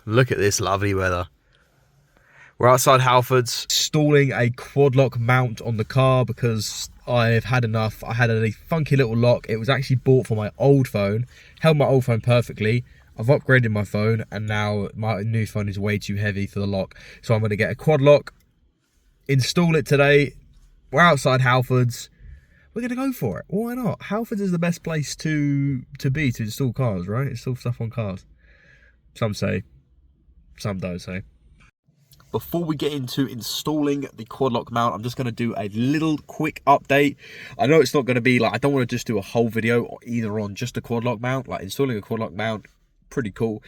Look at this lovely weather. We're outside Halfords, installing a quad lock mount on the car because I've had enough. I had a funky little lock. It was actually bought for my old phone, held my old phone perfectly. I've upgraded my phone and now my new phone is way too heavy for the lock. So I'm going to get a quad lock, install it today. We're outside Halfords. We're going to go for it. Why not? Halfords is the best place to be to install cars, right? Install stuff on cars. Some say, some don't say. Before we get into installing the quad lock mount, I'm just going to do a little quick update. I know it's not going to be like, I don't want to just do a whole video either on just a quad lock mount. Like installing a quad lock mount, pretty cool.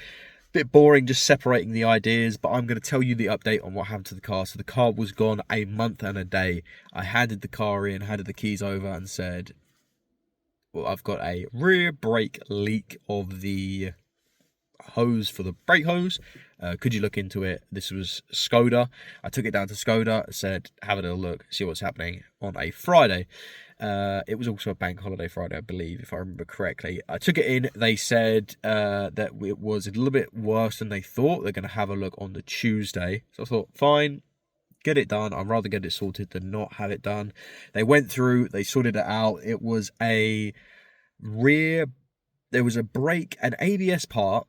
Bit boring just separating the ideas, but I'm going to tell you the update on what happened to the car. So the car was gone a month and a day. I handed the car in, handed the keys over and said, well, I've got a rear brake leak of the hose for the brake hose. Could you look into it? This was Skoda. I took it down to Skoda, said have a little look, see what's happening on a Friday. It was also a bank holiday Friday, I believe, if I remember correctly. I took it in. They said that it was a little bit worse than they thought. They're going to have a look on the Tuesday. So I thought, fine, get it done. I'd rather get it sorted than not have it done. They went through, they sorted it out. It was a rear, there was a brake, an ABS part.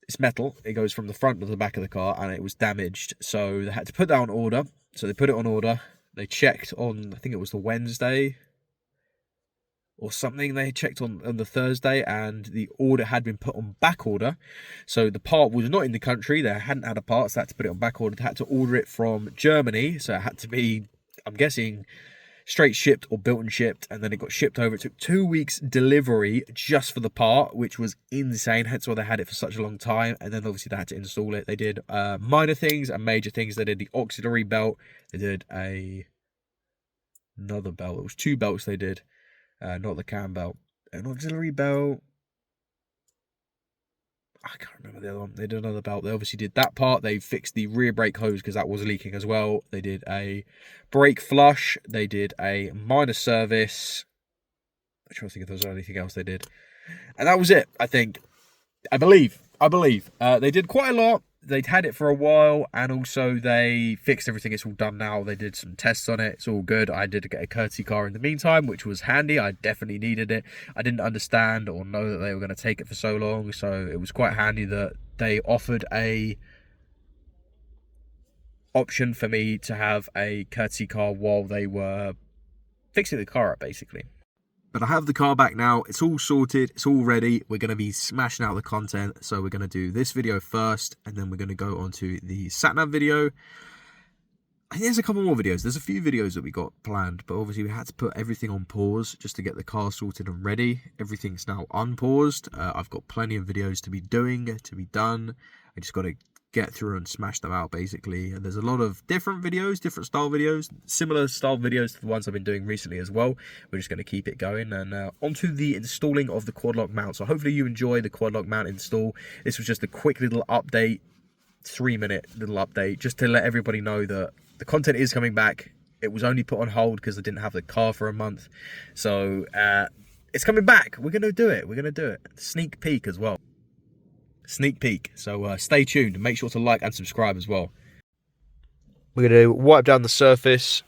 It's metal. It goes from the front to the back of the car, and it was damaged. So they had to put that on order. So they put it on order. They checked on, I think it was the Wednesday or something. They checked on the Thursday, and the order had been put on back order. So the part was not in the country. They hadn't had a part, so they had to put it on back order. They had to order it from Germany. So it had to be, I'm guessing, straight shipped or built and shipped, and then it got shipped over. It took 2 weeks delivery just for the part, which was insane, hence why they had it for such a long time. And then obviously they had to install it. They did minor things and major things. They did the auxiliary belt, they did another belt. It was 2 belts they did, not the cam belt, an auxiliary belt. I can't remember the other one. They did another belt. They obviously did that part. They fixed the rear brake hose because that was leaking as well. They did a brake flush. They did a minor service. I'm trying to think if there was anything else they did. And that was it, I think. I believe. They did quite a lot. They'd had it for a while, and also they fixed everything. It's all done now. They did some tests on it. It's all good. I did get a courtesy car in the meantime, which was handy. I definitely needed it. I didn't understand or know that they were going to take it for so long, so it was quite handy that they offered a option for me to have a courtesy car while they were fixing the car up, basically. But I have the car back now. It's all sorted. It's all ready. We're going to be smashing out the content. So we're going to do this video first, and then we're going to go on to the sat-nav video. I think there's a couple more videos. There's a few videos that we got planned, but obviously we had to put everything on pause just to get the car sorted and ready. Everything's now unpaused. I've got plenty of videos to be done. I just got to get through and smash them out, basically. And there's a lot of different videos, different style videos, similar style videos to the ones I've been doing recently as well. We're just going to keep it going. And onto the installing of the quad lock mount. So hopefully you enjoy the quad lock mount install. This was just a quick little update, 3-minute little update, just to let everybody know that the content is coming back. It was only put on hold because I didn't have the car for a month. So it's coming back. We're going to do it. Sneak peek as well. Sneak peek. So stay tuned and make sure to like and subscribe as well. We're going to wipe down the surface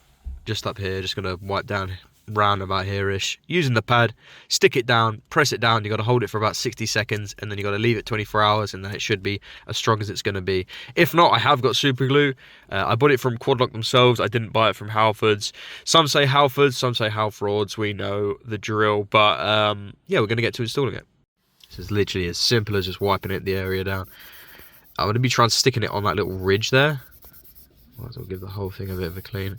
just up here. Just going to wipe down round about here-ish. Using the pad, stick it down, press it down. You got to hold it for about 60 seconds and then you got to leave it 24 hours and then it should be as strong as it's going to be. If not, I have got super glue. I bought it from Quadlock themselves. I didn't buy it from Halfords. Some say Halfords, some say Halfords. We know the drill. But yeah, we're going to get to installing it. This is literally as simple as just wiping the area down. I'm going to be trying sticking it on that little ridge there. Might as well give the whole thing a bit of a clean.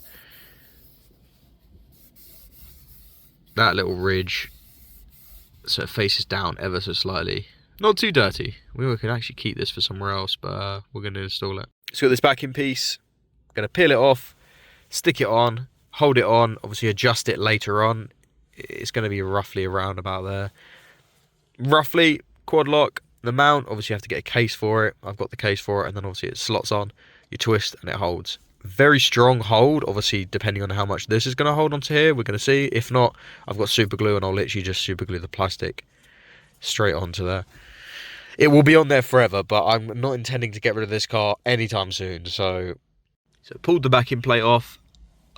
That little ridge, so it faces down ever so slightly. Not too dirty. We can actually keep this for somewhere else, but we're going to install it. So got this backing piece. Going to peel it off, stick it on, hold it on, obviously adjust it later on. It's going to be roughly around about there. Roughly, quad lock, the mount, obviously you have to get a case for it. I've got the case for it, and then obviously it slots on, you twist and it holds. Very strong hold, obviously depending on how much this is going to hold onto here, we're going to see. If not, I've got super glue and I'll literally just super glue the plastic straight onto there. It will be on there forever, but I'm not intending to get rid of this car anytime soon. So pulled the backing plate off,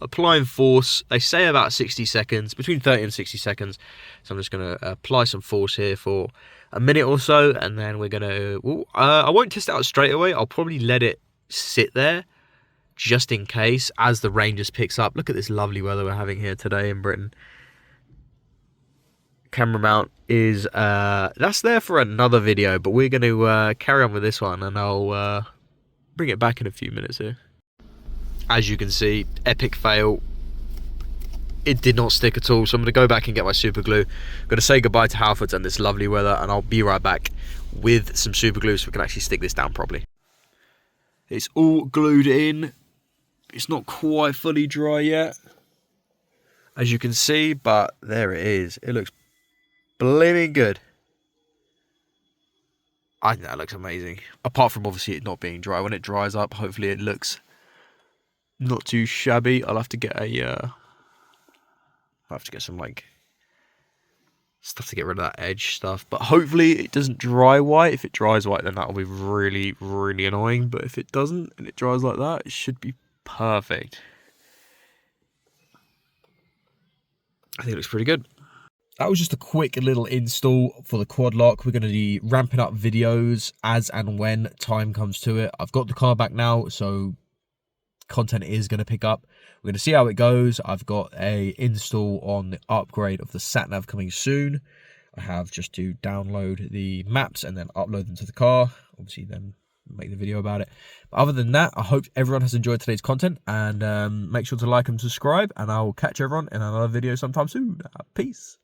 applying force. They say about 60 seconds, between 30 and 60 seconds. So I'm just going to apply some force here for a minute or so, and then we're going to... I won't test it out straight away. I'll probably let it sit there just in case as the rain just picks up. Look at this lovely weather we're having here today in Britain. Camera mount is that's there for another video, but we're going to carry on with this one, and I'll bring it back in a few minutes here. As you can see, epic fail. It did not stick at all, so I'm going to go back and get my super glue. I'm going to say goodbye to Halfords and this lovely weather, and I'll be right back with some super glue so we can actually stick this down properly. It's all glued in. It's not quite fully dry yet, as you can see, but there it is. It looks blimmin' good. I think that looks amazing. Apart from obviously it not being dry. When it dries up, hopefully it looks not too shabby. I'll have to get some like stuff to get rid of that edge stuff. But hopefully it doesn't dry white. If it dries white, then that'll be really, really annoying. But if it doesn't and it dries like that, it should be perfect. I think it looks pretty good. That was just a quick little install for the quad lock. We're going to be ramping up videos as and when time comes to it. I've got the car back now, so content is going to pick up. We're going to see how it goes. I've got a install on the upgrade of the sat nav coming soon. I have just to download the maps and then upload them to the car. Obviously, then make the video about it. But other than that, I hope everyone has enjoyed today's content, and make sure to like and subscribe, and I'll catch everyone in another video sometime soon. Peace.